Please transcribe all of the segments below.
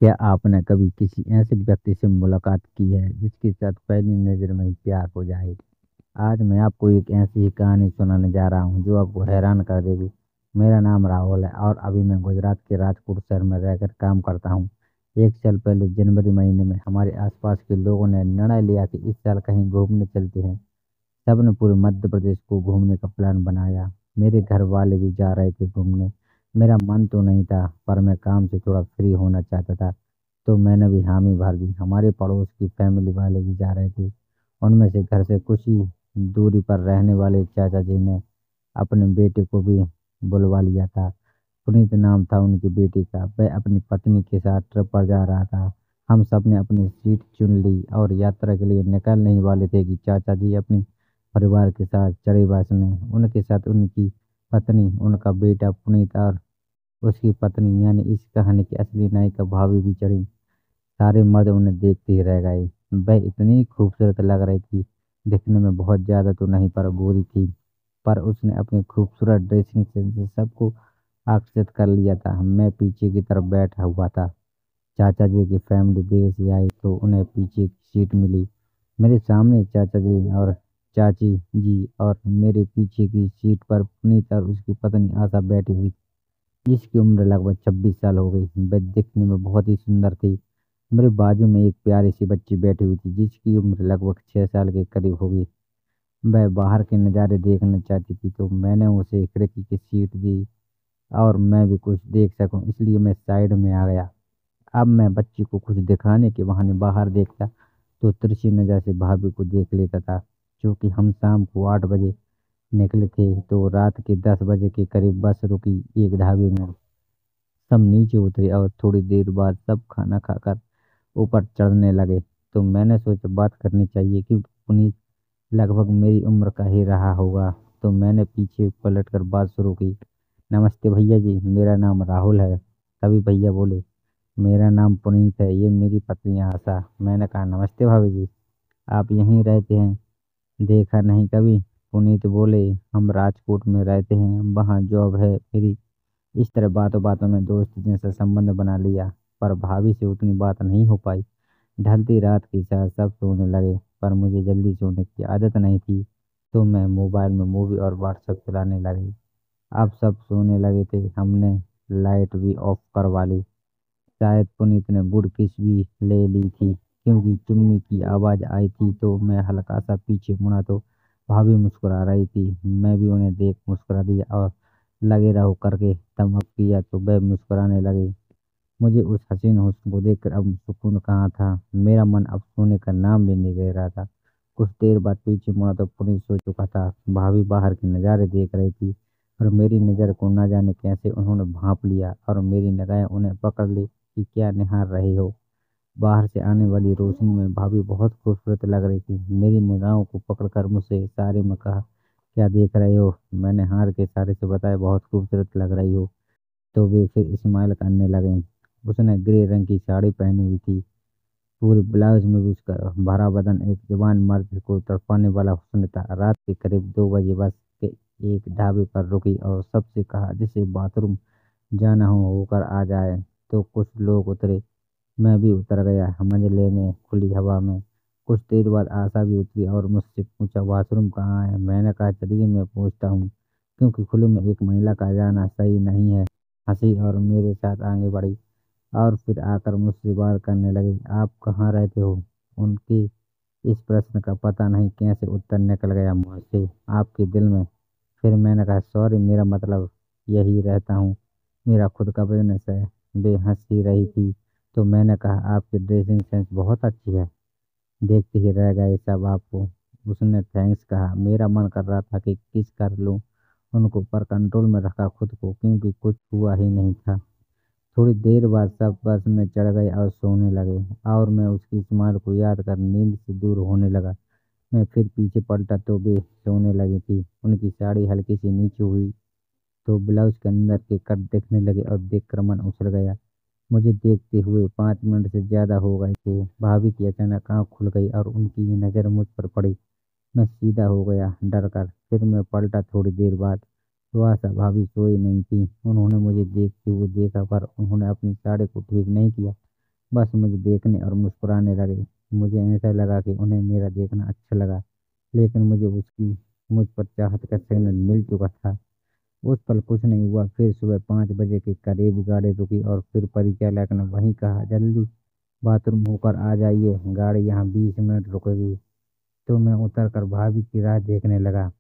क्या आपने कभी किसी ऐसे व्यक्ति से मुलाकात की है जिसके साथ पहली नज़र में ही प्यार हो जाए? आज मैं आपको एक ऐसी ही कहानी सुनाने जा रहा हूँ जो आपको हैरान कर देगी। मेरा नाम राहुल है और अभी मैं गुजरात के राजकोट शहर में रहकर काम करता हूँ। एक साल पहले जनवरी महीने में हमारे आसपास के लोगों ने निर्णय लिया कि इस साल कहीं घूमने चलते हैं। सबने पूरे मध्य प्रदेश को घूमने का प्लान बनाया। मेरे घर वाले भी जा रहे थे घूमने। मेरा मन तो नहीं था, पर मैं काम से थोड़ा फ्री होना चाहता था, तो मैंने भी हामी भर दी। हमारे पड़ोस की फैमिली वाले भी जा रहे थे। उनमें से घर से कुछ ही दूरी पर रहने वाले चाचा जी ने अपने बेटे को भी बुलवा लिया था। पुनीत नाम था उनकी बेटी का। वह अपनी पत्नी के साथ ट्रिप पर जा रहा था। हम सब ने अपनी सीट चुन ली और यात्रा के लिए निकलने ही वाले थे कि चाचा जी अपनी परिवार के साथ चढ़े बस में। उनके साथ उनकी पत्नी, उनका बेटा पुनीत और उसकी पत्नी, यानी इस कहानी की असली नायिका भाभी भी चढ़ी। सारे मर्द उन्हें देखते ही रह गए। वह इतनी खूबसूरत लग रही थी, दिखने में बहुत ज्यादा तो नहीं पर गोरी थी, पर उसने अपनी खूबसूरत ड्रेसिंग सेंस से सबको आकर्षित कर लिया था। मैं पीछे की तरफ बैठा हुआ था। चाचा जी की फैमिली देर से आई तो उन्हें पीछे की सीट मिली। मेरे सामने चाचा जी और चाची जी और मेरे पीछे की सीट पर पुनीत और उसकी पत्नी आशा बैठी हुई, जिसकी उम्र लगभग 26 साल हो गई। वह दिखने में बहुत ही सुंदर थी। मेरे बाजू में एक प्यारी सी बच्ची बैठी हुई थी जिसकी उम्र लगभग 6 साल के करीब होगी। वह बाहर के नज़ारे देखना चाहती थी, तो मैंने उसे खिड़की की सीट दी और मैं भी कुछ देख सकूं, इसलिए मैं साइड में आ गया। अब मैं बच्ची को कुछ दिखाने के बहाने बाहर देखता तो तिरछी नज़र से भाभी को देख लेता था। क्योंकि हम शाम को 8 बजे निकले थे तो रात के 10 बजे के करीब बस रुकी एक ढाबे में। सब नीचे उतरे और थोड़ी देर बाद सब खाना खाकर ऊपर चढ़ने लगे। तो मैंने सोचा बात करनी चाहिए, क्योंकि पुनीत लगभग मेरी उम्र का ही रहा होगा। तो मैंने पीछे पलटकर बात शुरू की। नमस्ते भैया जी, मेरा नाम राहुल है। तभी भैया बोले, मेरा नाम पुनीत है, ये मेरी पत्नी आशा। मैंने कहा, नमस्ते भाभी जी, आप यहीं रहते हैं? देखा नहीं कभी। पुनीत बोले, हम राजकोट में रहते हैं, वहाँ जॉब है मेरी। इस तरह बातों बातों में दोस्त जैसा संबंध बना लिया, पर भाभी से उतनी बात नहीं हो पाई। ढलती रात के साथ सब सोने लगे, पर मुझे जल्दी सोने की आदत नहीं थी, तो मैं मोबाइल में मूवी और व्हाट्सएप चलाने लगी। अब सब सोने लगे थे, हमने लाइट भी ऑफ करवा ली। शायद पुनीत ने गुड किस भी ले ली थी, क्योंकि चुम्मी की आवाज़ आई थी। तो मैं हल्का सा पीछे मुड़ा तो भाभी मुस्कुरा रही थी। मैं भी उन्हें देख मुस्कुरा दिया और लगे रहो करके तमक किया तो वह मुस्कुराने लगे। मुझे उस हसीन हुस्न को देखकर अब सुकून कहाँ था। मेरा मन अब सोने का नाम भी नहीं ले रहा था। कुछ देर बाद पीछे मुड़ा तो पुनीत सो चुका था। भाभी बाहर के नज़ारे देख रही थी और मेरी नज़र को न जाने कैसे उन्होंने भांप लिया और मेरी निगाहें उन्हें पकड़ ली कि क्या निहार रहे हो। बाहर से आने वाली रोशनी में भाभी बहुत खूबसूरत लग रही थी। मेरी निगाहों को पकड़कर मुझसे इशारे में कहा, क्या देख रहे हो? मैंने हार के इशारे से बताया, बहुत खूबसूरत लग रही हो। तो वे फिर इस्माइल करने लगे। उसने ग्रे रंग की साड़ी पहनी हुई थी। पूरे ब्लाउज में भी उसका भरा बदन एक जवान मर्द को तड़पाने वाला हुस्न था। रात के करीब 2 बजे बस के एक ढाबे पर रुकी और सबसे कहा, जिसे बाथरूम जाना हो होकर आ जाए। तो कुछ लोग उतरे, मैं भी उतर गया मजे लेने खुली हवा में। कुछ देर बाद आशा भी उतरी और मुझसे पूछा, वॉशरूम कहाँ है? मैंने कहा, चलिए मैं पूछता हूँ, क्योंकि खुले में एक महिला का जाना सही नहीं है। हंसी और मेरे साथ आगे बढ़ी और फिर आकर मुझसे बात करने लगी। आप कहाँ रहते हो? उनके इस प्रश्न का पता नहीं कैसे उत्तर निकल गया मुंह से, आपके दिल में। फिर मैंने कहा, सॉरी, मेरा मतलब यही रहता हूँ, मेरा खुद का बिजनेस है। वे हंस ही रही थी। तो मैंने कहा, आपकी ड्रेसिंग सेंस बहुत अच्छी है, देखते ही रह गए सब आपको। उसने थैंक्स कहा। मेरा मन कर रहा था कि किस कर लूं उनको, पर कंट्रोल में रखा खुद को, क्योंकि कुछ हुआ ही नहीं था। थोड़ी देर बाद सब बस में चढ़ गए और सोने लगे और मैं उसकी स्माइल को याद कर नींद से दूर होने लगा। मैं फिर पीछे पलटा तो वे सोने लगी थी। उनकी साड़ी हल्की सी नीचे हुई तो ब्लाउज के अंदर के कट दिखने लगे और देखकर मन उछल गया। मुझे देखते हुए 5 मिनट से ज्यादा हो गए थे। भाभी की अचानक आंख खुल गई और उनकी नज़र मुझ पर पड़ी। मैं सीधा हो गया डर कर। फिर मैं पलटा थोड़ी देर बाद। हुआ सा, भाभी सोई नहीं थी। उन्होंने मुझे देखते हुए देखा, पर उन्होंने अपनी साड़ी को ठीक नहीं किया। बस मुझे देखने और मुस्कुराने लगे। मुझे ऐसा लगा कि उन्हें मेरा देखना अच्छा लगा, लेकिन मुझे उसकी मुझ पर चाहत का सिग्नल मिल चुका था। उस पल कुछ नहीं हुआ। फिर सुबह 5 बजे के करीब गाड़ी रुकी और फिर परिचालक ने वहीं कहा, जल्दी बाथरूम होकर आ जाइए, गाड़ी यहाँ 20 मिनट रुकेगी। तो मैं उतर कर भाभी की राह देखने लगा।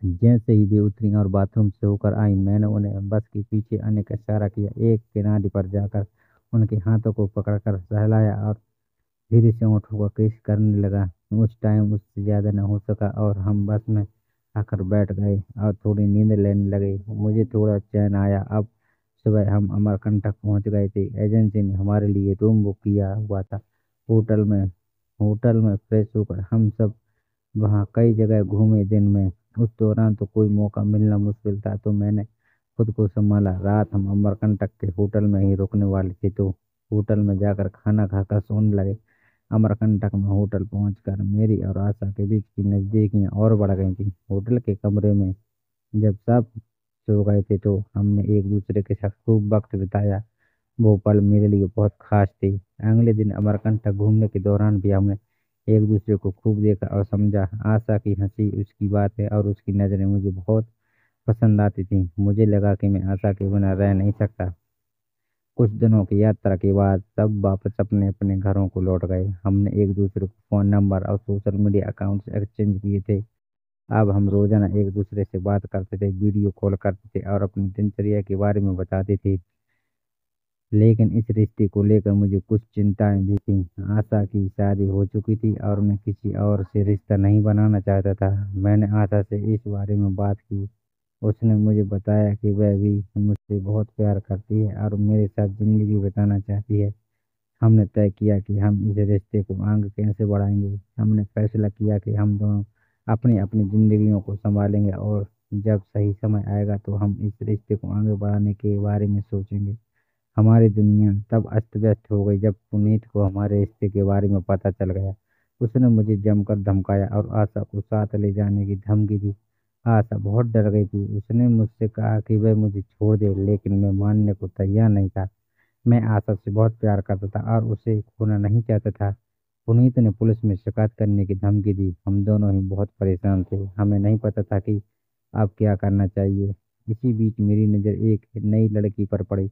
जैसे ही वे उतरी और बाथरूम से होकर आई, मैंने उन्हें बस के पीछे आने का इशारा किया। एक किनारे पर जाकर उनके हाथों को पकड़कर सहलाया और धीरे से होठों को किस करने लगा। उस टाइम उससे ज्यादा न हो सका और हम बस में आकर बैठ गए और थोड़ी नींद लेने लगे। मुझे थोड़ा चैन आया। अब सुबह हम अमरकंटक पहुंच गए थे। एजेंसी ने हमारे लिए रूम बुक किया हुआ था। होटल में होटल में फ्रेश होकर हम सब वहाँ कई जगह घूमे दिन में। उस दौरान तो कोई मौका मिलना मुश्किल था, तो मैंने खुद को संभाला। रात हम अमरकंटक के होटल में ही रुकने वाले थे, तो होटल में जाकर खाना खाकर सोने लगे। अमरकंटक में होटल पहुंचकर मेरी और आशा के बीच की नजदीकियां और बढ़ गई थी। होटल के कमरे में जब सब सो गए थे तो हमने एक दूसरे के साथ खूब वक्त बिताया। वो पल मेरे लिए बहुत खास थे। अगले दिन अमरकंटक घूमने के दौरान भी हमने एक दूसरे को खूब देखा और समझा। आशा की हंसी, उसकी बातें और उसकी नजरें मुझे बहुत पसंद आती थी। मुझे लगा कि मैं आशा के बिना रह नहीं सकता। कुछ दिनों की यात्रा के बाद सब वापस अपने अपने घरों को लौट गए। हमने एक दूसरे को फोन नंबर और सोशल मीडिया अकाउंट्स एक्सचेंज किए थे। अब हम रोजाना एक दूसरे से बात करते थे, वीडियो कॉल करते थे और अपनी दिनचर्या के बारे में बताते थे। लेकिन इस रिश्ते को लेकर मुझे कुछ चिंताएं भी थी। आशा की शादी हो चुकी थी और मैं किसी और से रिश्ता नहीं बनाना चाहता था। मैंने आशा से इस बारे में बात की। उसने मुझे बताया कि वह भी मुझसे बहुत प्यार करती है और मेरे साथ जिंदगी बिताना चाहती है। हमने तय किया कि हम इस रिश्ते को आगे कैसे बढ़ाएंगे। हमने फैसला किया कि हम दोनों अपनी अपनी जिंदगियों को संभालेंगे और जब सही समय आएगा तो हम इस रिश्ते को आगे बढ़ाने के बारे में सोचेंगे। हमारी दुनिया तब अस्त व्यस्त हो गई जब पुनीत को हमारे रिश्ते के बारे में पता चल गया। उसने मुझे जमकर धमकाया और आशा को साथ ले जाने की धमकी दी। आशा बहुत डर गई थी। उसने मुझसे कहा कि वह मुझे छोड़ दे, लेकिन मैं मानने को तैयार नहीं था। मैं आशा से बहुत प्यार करता था और उसे खोना नहीं चाहता था। पुनीत ने पुलिस में शिकायत करने की धमकी दी। हम दोनों ही बहुत परेशान थे। हमें नहीं पता था कि अब क्या करना चाहिए। इसी बीच मेरी नज़र एक नई लड़की पर पड़ी।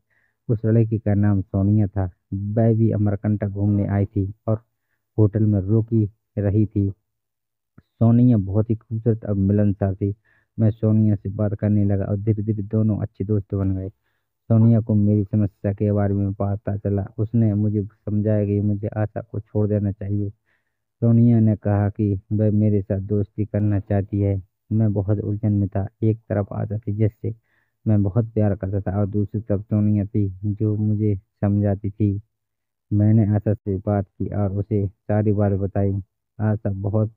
उस लड़की का नाम सोनिया था। वह भी अमरकंटक घूमने आई थी और होटल में रुकी रही थी। सोनिया बहुत ही खूबसूरत और मिलनसार थी। मैं सोनिया से बात करने लगा और धीरे धीरे दोनों अच्छे दोस्त बन गए। सोनिया को मेरी समस्या के बारे में पता चला। उसने मुझे समझाया कि मुझे आशा को छोड़ देना चाहिए। सोनिया ने कहा कि वह मेरे साथ दोस्ती करना चाहती है। मैं बहुत उलझन में था। एक तरफ आशा थी जिससे मैं बहुत प्यार करता था और दूसरी तरफ सोनिया थी जो मुझे समझाती थी। मैंने आशा से बात की और उसे सारी बात बताई। आशा बहुत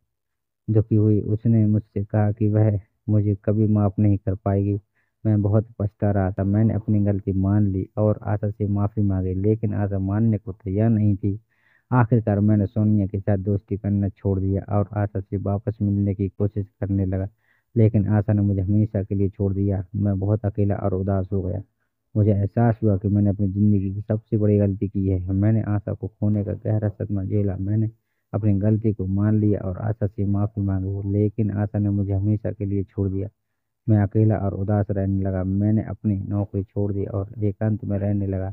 दुखी हुई। उसने मुझसे कहा कि वह मुझे कभी माफ़ नहीं कर पाएगी। मैं बहुत पछता रहा था। मैंने अपनी गलती मान ली और आशा से माफ़ी मांगी, लेकिन आशा मानने को तैयार नहीं थी। आखिरकार मैंने सोनिया के साथ दोस्ती करना छोड़ दिया और आशा से वापस मिलने की कोशिश करने लगा। लेकिन आशा ने मुझे हमेशा के लिए छोड़ दिया। मैं बहुत अकेला और उदास हो गया। मुझे एहसास हुआ कि मैंने अपनी ज़िंदगी की सबसे बड़ी गलती की है। मैंने आशा को खोने का गहरा सदमा झेला। मैंने अपनी गलती को मान लिया और आशा से माफ़ी मांगी, लेकिन आशा ने मुझे हमेशा के लिए छोड़ दिया। मैं अकेला और उदास रहने लगा। मैंने अपनी नौकरी छोड़ दी और एकांत में रहने लगा।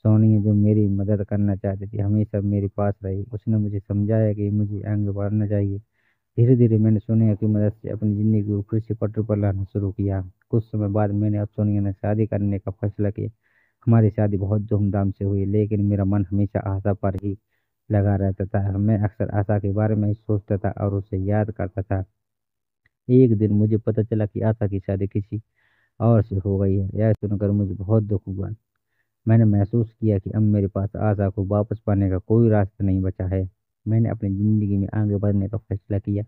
सोनिया जो मेरी मदद करना चाहती थी हमेशा मेरे पास रही। उसने मुझे समझाया कि मुझे आगे बढ़ना चाहिए। धीरे धीरे मैंने सोनिया की मदद से अपनी ज़िंदगी को फिर से पटरी पर लाना शुरू किया। कुछ समय बाद मैंने और सोनिया ने शादी करने का फैसला किया। हमारी शादी बहुत धूमधाम से हुई, लेकिन मेरा मन हमेशा आशा पर ही लगा रहता था। मैं अक्सर आशा के बारे में ही सोचता था और उसे याद करता था। एक दिन मुझे पता चला कि आशा की शादी किसी और से हो गई है। यह सुनकर मुझे बहुत दुख हुआ। मैंने महसूस किया कि अब मेरे पास आशा को वापस पाने का कोई रास्ता नहीं बचा है। मैंने अपनी ज़िंदगी में आगे बढ़ने का फैसला किया।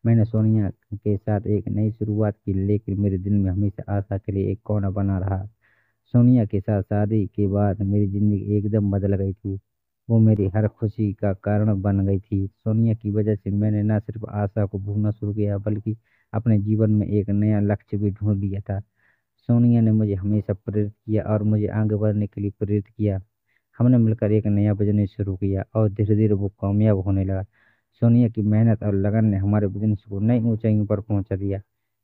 मैंने सोनिया के साथ एक नई शुरुआत की, लेकिन मेरे दिल में हमेशा आशा के लिए एक कोना बना रहा। सोनिया के साथ शादी के बाद मेरी ज़िंदगी एकदम बदल गई थी। वो मेरी हर खुशी का कारण बन गई थी। सोनिया की वजह से मैंने न सिर्फ आशा को भूलना शुरू किया, बल्कि अपने जीवन में एक नया लक्ष्य भी ढूंढ लिया था। सोनिया ने मुझे हमेशा प्रेरित किया और मुझे आगे बढ़ने के लिए प्रेरित किया। हमने मिलकर एक नया बिजनेस शुरू किया और धीरे धीरे वो कामयाब होने लगा। सोनिया की मेहनत और लगन ने हमारे बिजनेस को नई ऊंचाइयों पर पहुंचा दिया।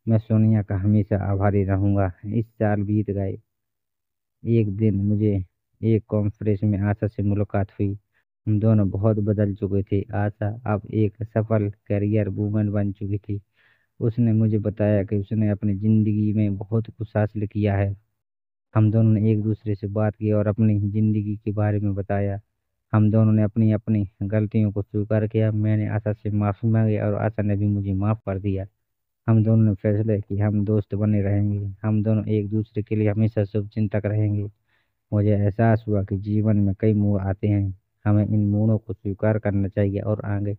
मैं सोनिया का हमेशा आभारी रहूंगा। इस साल बीत गए। एक दिन मुझे एक कॉन्फ्रेंस में आशा से मुलाकात हुई। हम दोनों बहुत बदल चुके थे। आशा अब एक सफल करियर वूमन बन चुकी थी। उसने मुझे बताया कि उसने अपनी जिंदगी में बहुत कुछ हासिल किया है। हम दोनों ने एक दूसरे से बात की और अपनी जिंदगी के बारे में बताया। हम दोनों ने अपनी अपनी गलतियों को स्वीकार किया। मैंने आशा से माफी मांगी और आशा ने भी मुझे माफ कर दिया। हम दोनों ने फैसला कि हम दोस्त बने रहेंगे। हम दोनों एक दूसरे के लिए हमेशा शुभचिंतक रहेंगे। मुझे एहसास हुआ कि जीवन में कई मोड़ आते हैं। हमें इन मोड़ों को स्वीकार करना चाहिए और आगे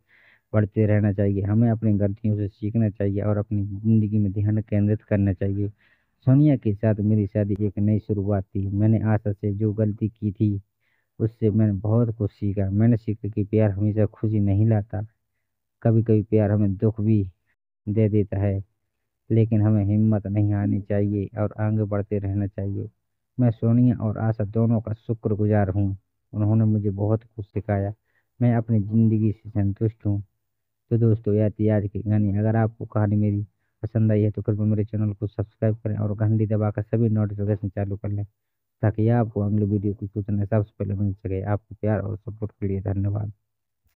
बढ़ते रहना चाहिए। हमें अपनी गलतियों से सीखना चाहिए और अपनी जिंदगी में ध्यान केंद्रित करना चाहिए। सोनिया के साथ मेरी शादी एक नई शुरुआत थी। मैंने आशा से जो गलती की थी उससे मैंने बहुत कुछ सीखा। मैंने सीखा कि प्यार हमेशा खुशी नहीं लाता। कभी कभी प्यार हमें दुख भी दे देता है, लेकिन हमें हिम्मत नहीं हारनी चाहिए और आगे बढ़ते रहना चाहिए। मैं सोनिया और आशा दोनों का शुक्रगुजार हूँ। उन्होंने मुझे बहुत कुछ सिखाया। मैं अपनी ज़िंदगी से संतुष्ट हूँ। तो दोस्तों, यह थी आज की कहानी। अगर आपको कहानी मेरी पसंद आई है तो कृपया मेरे चैनल को सब्सक्राइब करें और घंटी दबाकर सभी नोटिफिकेशन चालू कर लें, ताकि आपको अगली वीडियो की सूचना सबसे पहले मिल सके। आपको प्यार और सपोर्ट के लिए धन्यवाद।